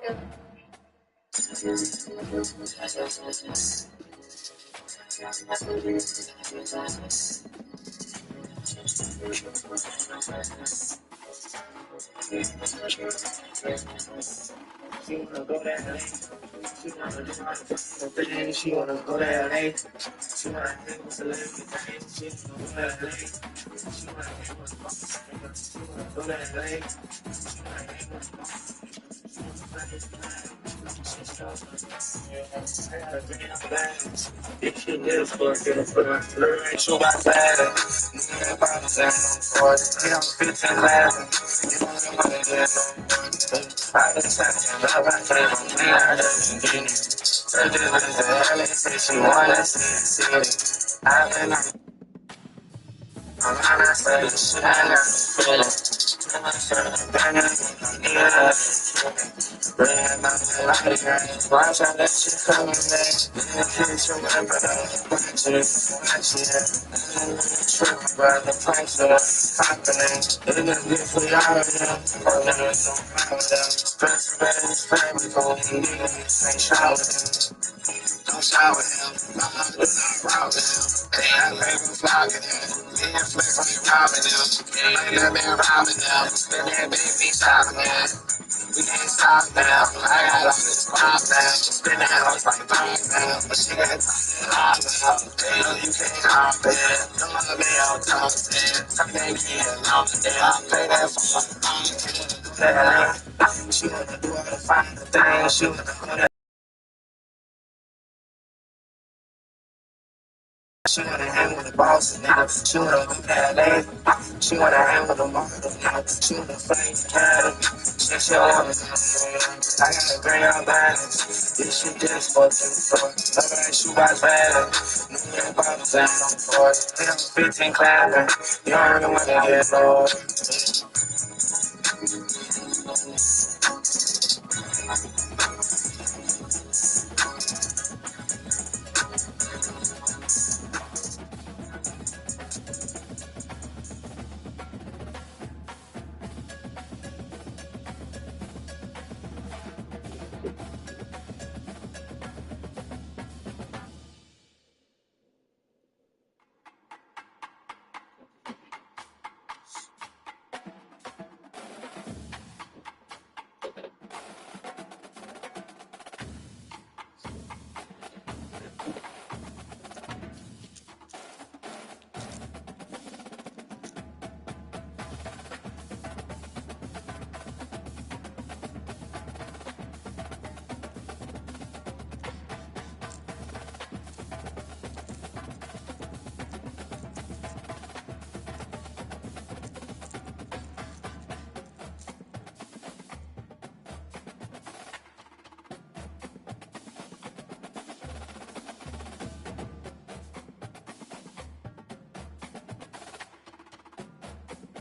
She wanna go to LA. She wanna do all the things. She wanna go to LA. She wanna hang with celebrities. She wanna go to LA. She wanna hang with the boss niggas. She wanna go to LA. She wanna hang with the boss niggas. She wanna play the game. She's so I got a green flags. If you live for it, learn show by fast. Nigga, bottles ain't no for it. They on 15 laughing. You know they wanna get no more. I been saying, love, I can't believe I just get it. Turn this into LA, say she wanna see it. I've been on I say this shit, I got no feeling. I'm not sure the banger, need a bring my life, watch how that shit coming back. In the future, remember that watch it. I'm tripping by the price of happening. It is good for y'all of them. Oh, niggas don't follow them. Stress, family, gon' need it. Ain't shower them. Don't shower him. My mom was not robbing him. They had labels flogging him. Me and Flex ain't robbing him. Me and them been robbing them. Spin that baby shopping him. We can't stop now. I got all this pop now. Spin that house like five now. But she got time hop now. Damn, you can't hop in. Don't wanna be on top ten. Some baby alone. Yeah, I play that for my mom. She wanna do all the fine things. She wanna go that. She wanna hang with the boss now. She wanna go that lady. She wanna hang with the model now. She wanna fight the cat. She wanna I got a grand balance. This shit just for the love that shoe by fast. No bottles ain't on board. They on 15 clapping. You don't really wanna get low.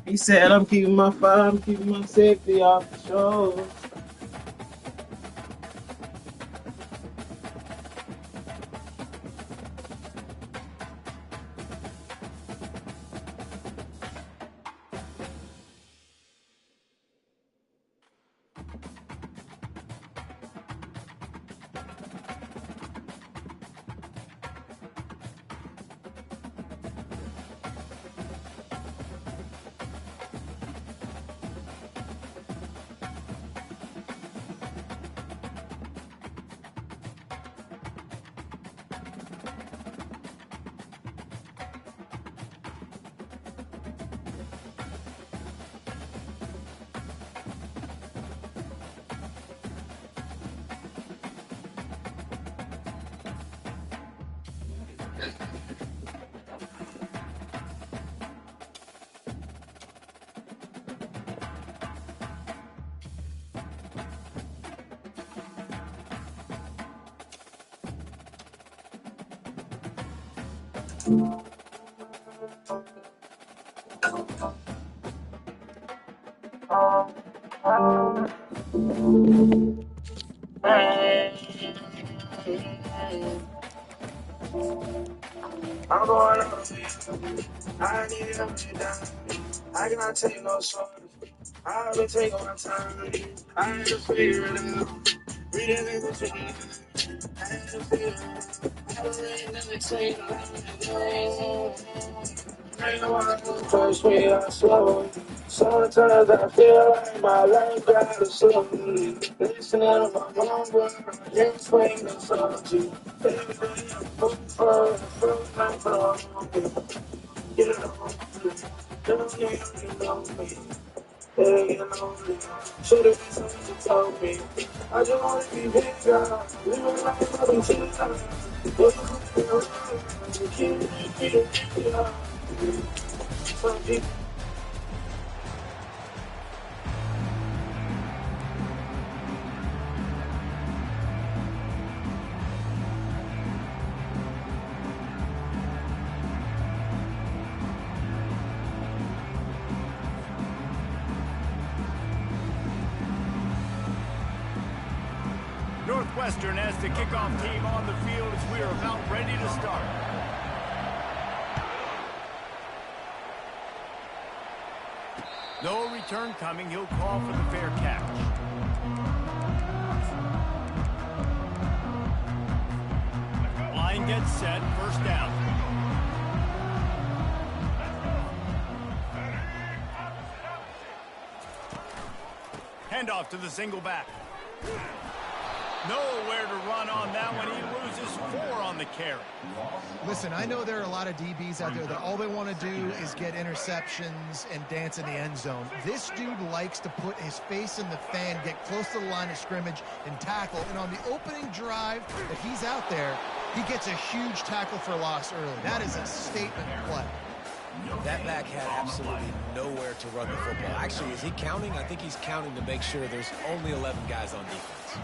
He said, I'm keeping my fire, I'm keeping my safety off the show. I'm going on. I need to help you down. I cannot take no shorter. I've been taking my time. I had to figure it out. Reading in between. I had to figure it out. I was reading in between. Ain't no one who push me out slow. Sometimes I feel like my life got slow. Listening to my mom, but I can't swing the solitude. Every day I'm moving for the fruit and flow. You know you know me. Hey, you know me. Should've been something you told me. I just wanna be big girl. Living life up until time. You keep me some people. Northwestern has the kickoff team on the field as we are about ready to start. No return coming. He'll call for the fair catch. Line gets set. First down. Handoff to the single back. Nowhere to run on that one. He loses 4 on the carry. Listen, I know there are a lot of DBs out there that all they want to do is get interceptions and dance in the end zone. This dude likes to put his face in the fan, get close to the line of scrimmage, and tackle. And on the opening drive that he's out there, he gets a huge tackle for loss early. That is a statement play. That back had absolutely nowhere to run the football. Actually, is he counting? I think he's counting to make sure there's only 11 guys on defense.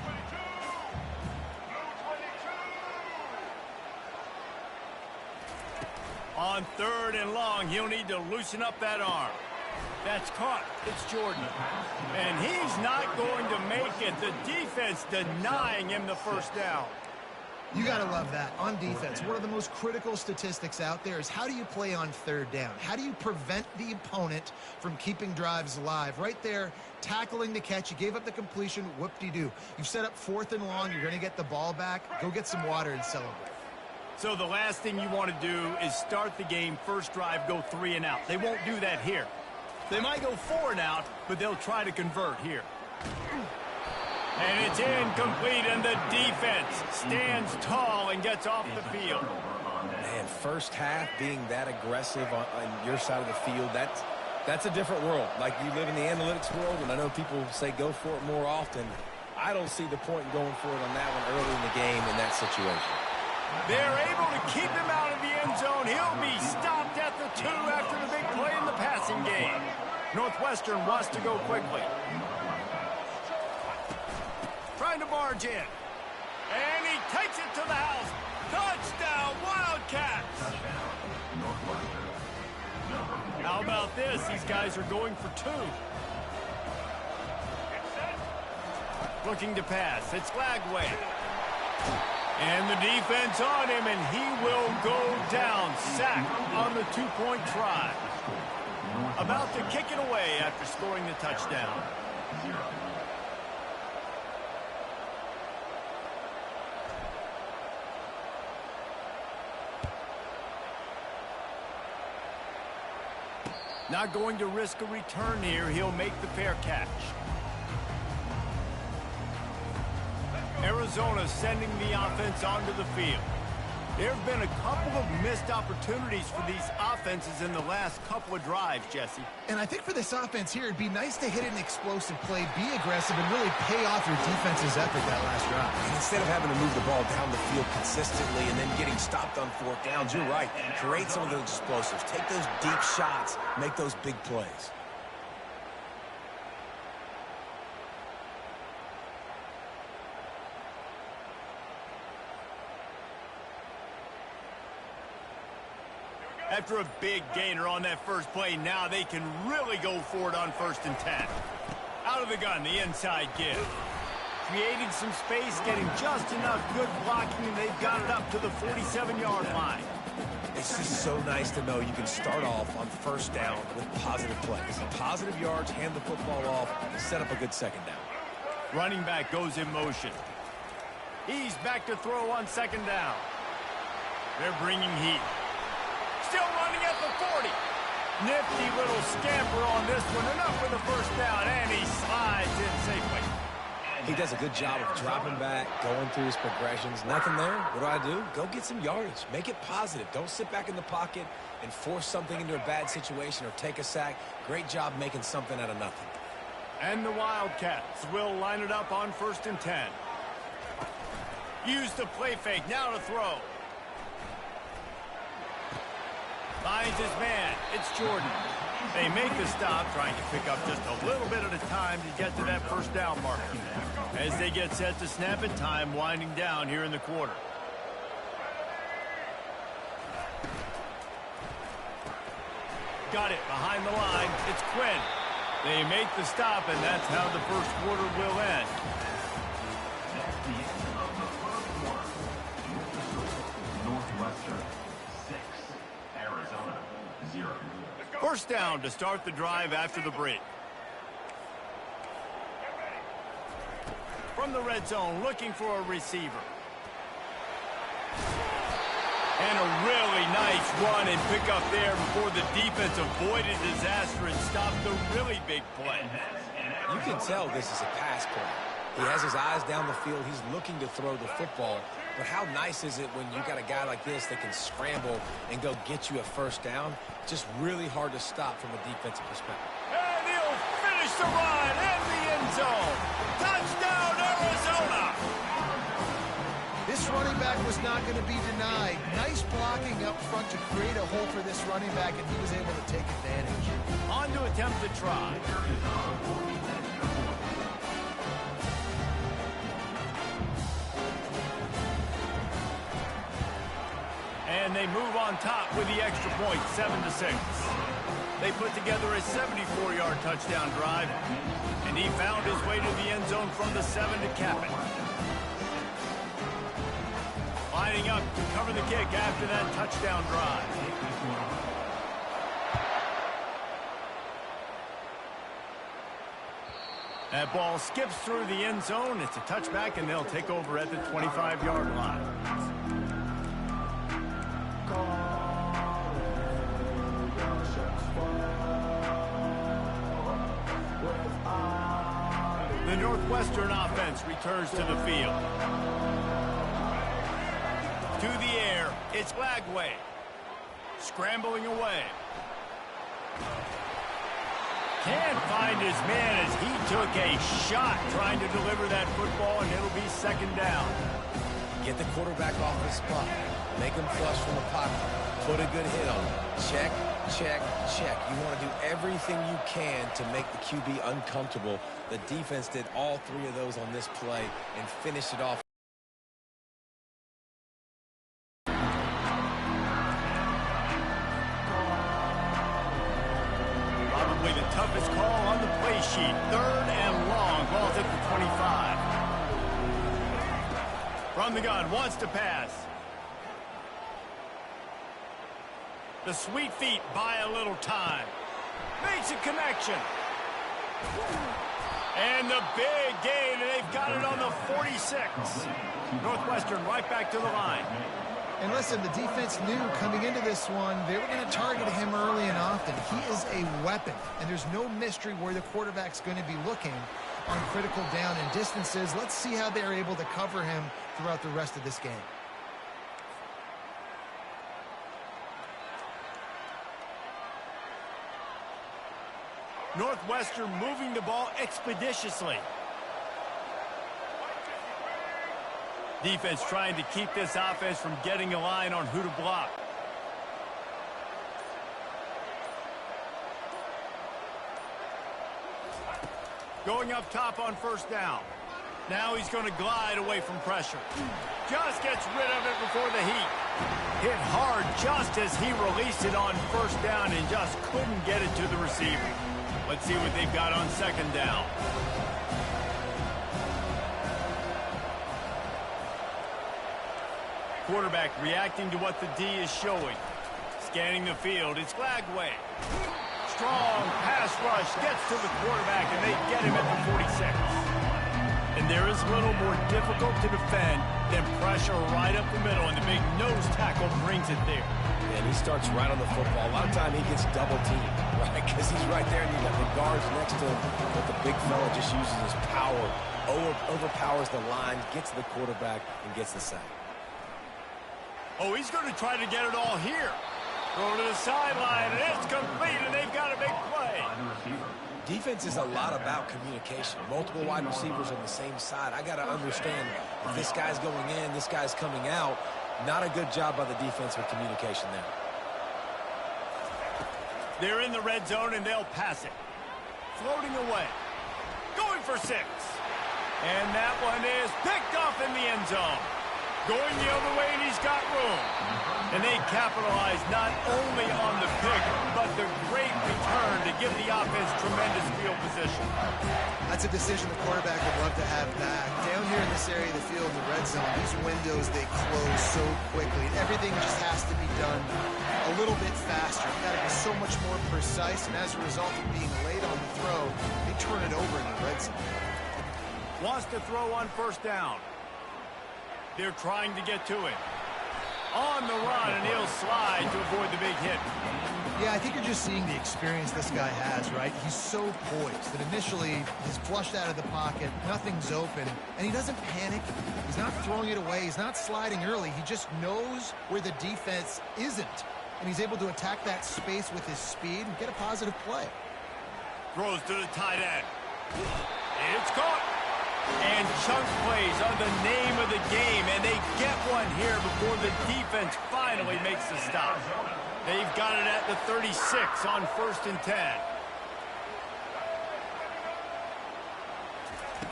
On 3rd and long, he'll need to loosen up that arm. That's caught. It's Jordan. And he's not going to make it. The defense denying him the first down. You got to love that. On defense, one of the most critical statistics out there is how do you play on 3rd down? How do you prevent the opponent from keeping drives alive? Right there, tackling the catch. You gave up the completion. Whoop-de-doo. You've set up 4th and long. You're going to get the ball back. Go get some water and celebrate. So the last thing you want to do is start the game, first drive, go 3 and out. They won't do that here. They might go 4 and out, but they'll try to convert here. And it's incomplete, and the defense stands tall and gets off the field. Man, first half being that aggressive on your side of the field, that's a different world. Like, you live in the analytics world, and I know people say go for it more often. I don't see the point in going for it on that one early in the game in that situation. They're able to keep him out of the end zone. He'll be stopped at the 2 after the big play in the passing game. Northwestern wants to go quickly. Trying to barge in. And he takes it to the house. Touchdown, Wildcats! How about this? These guys are going for 2. Looking to pass. It's Lagway. And the defense on him, and he will go down. Sack on the 2-point try. About to kick it away after scoring the touchdown. Not going to risk a return here. He'll make the fair catch. Arizona sending the offense onto the field. There have been a couple of missed opportunities for these offenses in the last couple of drives, Jesse. And I think for this offense here, it'd be nice to hit an explosive play, be aggressive, and really pay off your defense's effort that last drive. And instead of having to move the ball down the field consistently and then getting stopped on 4th downs, you're right. Create some of those explosives. Take those deep shots. Make those big plays. After a big gainer on that first play, now they can really go for it on 1st and 10. Out of the gun, the inside give. Creating some space, getting just enough good blocking, and they've got it up to the 47-yard line. It's just so nice to know you can start off on first down with positive plays. Positive yards, hand the football off, set up a good second down. Running back goes in motion. He's back to throw on second down. They're bringing heat. Still running at the 40. Nifty little scamper on this one. Enough for the first down, and he slides in safely. He does a good job of dropping back, going through his progressions. Nothing there. What do? Go get some yardage. Make it positive. Don't sit back in the pocket and force something into a bad situation or take a sack. Great job making something out of nothing. And the Wildcats will line it up on 1st and 10. Use the play fake. Now to throw. Finds his man. It's Jordan. They make the stop, trying to pick up just a little bit at a time to get to that first down marker. As they get set to snap it, time winding down here in the quarter. Got it behind the line. It's Quinn. They make the stop, and that's how the first quarter will end. Northwestern 6, Arizona 0. First down to start the drive after the break. From the red zone, looking for a receiver. And a really nice run and pick up there before the defense avoided disaster and stopped the really big play. You can tell this is a pass play. He has his eyes down the field. He's looking to throw the football. But how nice is it when you got a guy like this that can scramble and go get you a first down? Just really hard to stop from a defensive perspective. And he'll finish the run in the end zone. Touchdown, Arizona! This running back was not going to be denied. Nice blocking up front to create a hole for this running back, and he was able to take advantage. On to attempt the try. And they move on top with the extra point, 7-6. They put together a 74-yard touchdown drive, and he found his way to the end zone from the 7 to cap it. Lining up to cover the kick after that touchdown drive. That ball skips through the end zone. It's a touchback, and they'll take over at the 25-yard line. The Northwestern offense returns to the field. To the air, it's Lagway. Scrambling away. Can't find his man as he took a shot trying to deliver that football, and it'll be second down. Get the quarterback off his spot. Make him flush from the pocket. Put a good hit on him. Check, check, check. You want to do everything you can to make the QB uncomfortable. The defense did all three of those on this play and finished it off. Probably the toughest call on the play sheet. 3rd and long. Ball's at the 25. From the gun, wants to pass. The sweet feet buy a little time. Makes a connection. And the big gain, and they've got it on the 46. Northwestern right back to the line. And listen, the defense knew coming into this one, they were going to target him early and often. He is a weapon, and there's no mystery where the quarterback's going to be looking on critical down and distances. Let's see how they're able to cover him throughout the rest of this game. Northwestern moving the ball expeditiously. Defense trying to keep this offense from getting a line on who to block. Going up top on first down. Now he's going to glide away from pressure. Just gets rid of it before the heat. Hit hard just as he released it on first down and just couldn't get it to the receiver. Let's see what they've got on second down. Quarterback reacting to what the D is showing. Scanning the field, it's Glagway. Strong pass rush gets to the quarterback, and they get him at the 46. And there is a little more difficult to defend than pressure right up the middle, and the big nose tackle brings it there. And he starts right on the football. A lot of time he gets double teamed, right? Because he's right there, and you got the guards next to him. But the big fella just uses his power, overpowers the line, gets to the quarterback, and gets the sack. Oh, he's going to try to get it all here. Throw to the sideline, and it's complete, and they've got a big play. Defense is a lot about communication. Multiple wide receivers on the same side. I got to understand if this guy's going in, this guy's coming out. Not a good job by the defense with communication there. They're in the red zone, and they'll pass it. Floating away. Going for 6. And that one is picked off in the end zone. Going the other way, and he's got room. And they capitalize not only on the pick, but the great return to give the offense tremendous field position. That's a decision the quarterback would love to have back. Down here in this area of the field in the red zone, these windows, they close so quickly. Everything just has to be done a little bit faster. You've got to be so much more precise, and as a result of being late on the throw, they turn it over in the red zone. Wants to throw on first down. They're trying to get to it. On the run, and he'll slide to avoid the big hit. Yeah, I think you're just seeing the experience this guy has, right? He's so poised that initially he's flushed out of the pocket, nothing's open, and he doesn't panic. He's not throwing it away. He's not sliding early. He just knows where the defense isn't, and he's able to attack that space with his speed and get a positive play. Throws to the tight end. It's caught. And chunk plays are the name of the game, and they get one here before the defense finally makes the stop. They've got it at the 36 on 1st and 10.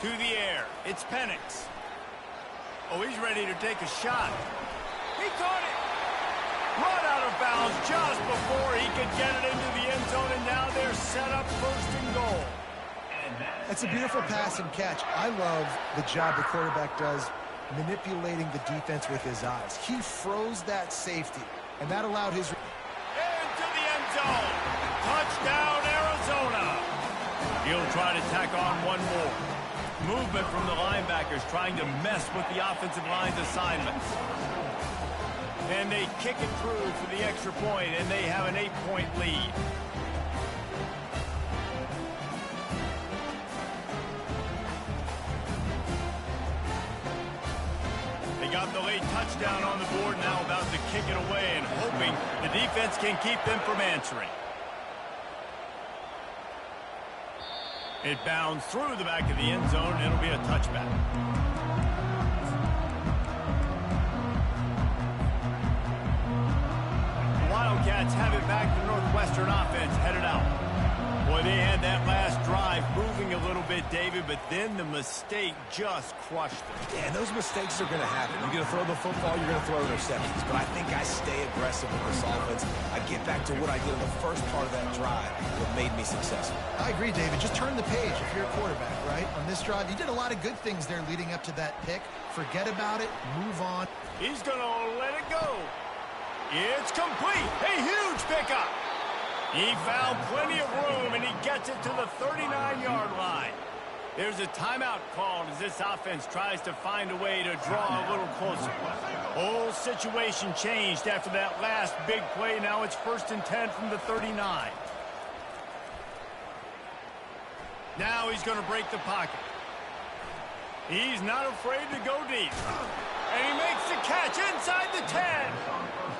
To the air, it's Penix. Oh, he's ready to take a shot. He caught it. Run out of bounds just before he could get it into the end zone, and now they're set up 1st and goal. It's a beautiful pass and catch. I love the job the quarterback does manipulating the defense with his eyes. He froze that safety, and that allowed his... Into the end zone. Touchdown, Arizona. He'll try to tack on one more. Movement from the linebackers trying to mess with the offensive line's assignments. And they kick it through for the extra point, and they have an 8-point lead. Got the late touchdown on the board, now about to kick it away and hoping the defense can keep them from answering. It bounds through the back of the end zone, and it'll be a touchback. The Wildcats have it back. The Northwestern offense headed out. Boy, they had that last drive moving a little bit, David, but then the mistake just crushed them. Yeah, and those mistakes are going to happen. You're going to throw the football, you're going to throw interceptions. But I think I stay aggressive with this offense. I get back to what I did in the first part of that drive that made me successful. I agree, David. Just turn the page if you're a quarterback, right? On this drive, you did a lot of good things there leading up to that pick. Forget about it. Move on. He's going to let it go. It's complete. A huge pickup. He found plenty of room, and he gets it to the 39-yard line. There's a timeout called as this offense tries to find a way to draw a little closer. Whole situation changed after that last big play. Now it's 1st and 10 from the 39. Now he's going to break the pocket. He's not afraid to go deep. And he makes the catch inside the 10.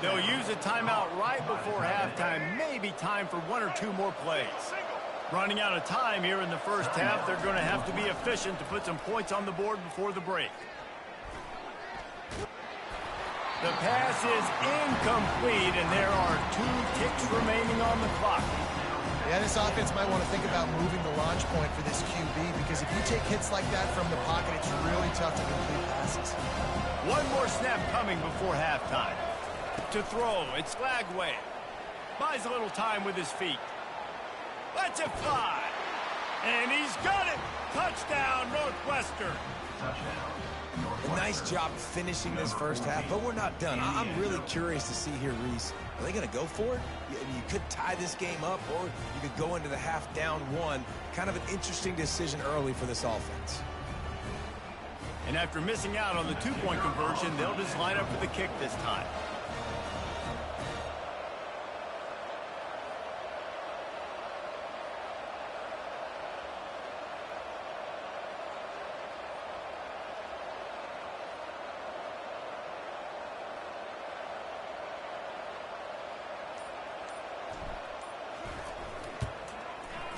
They'll use a timeout right before halftime. Maybe time for 1 or 2 more plays. Running out of time here in the first half. They're going to have to be efficient to put some points on the board before the break. The pass is incomplete, and there are 2 ticks remaining on the clock. Yeah, this offense might want to think about moving the launch point for this QB, because if you take hits like that from the pocket, it's really tough to complete passes. One more snap coming before halftime. To throw, it's Glagway. Buys a little time with his feet. Lets it fly. And he's got it. Touchdown, Northwestern. A nice job finishing this first half, but we're not done. I'm really curious to see here, Reese, Are they going to go for it? You could tie this game up, or you could go into the half down 1. Kind of an interesting decision early for this offense. And after missing out on the two-point conversion, they'll just line up for the kick this time.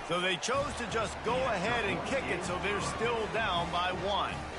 So they chose to just go ahead and kick it, so they're still down by 1.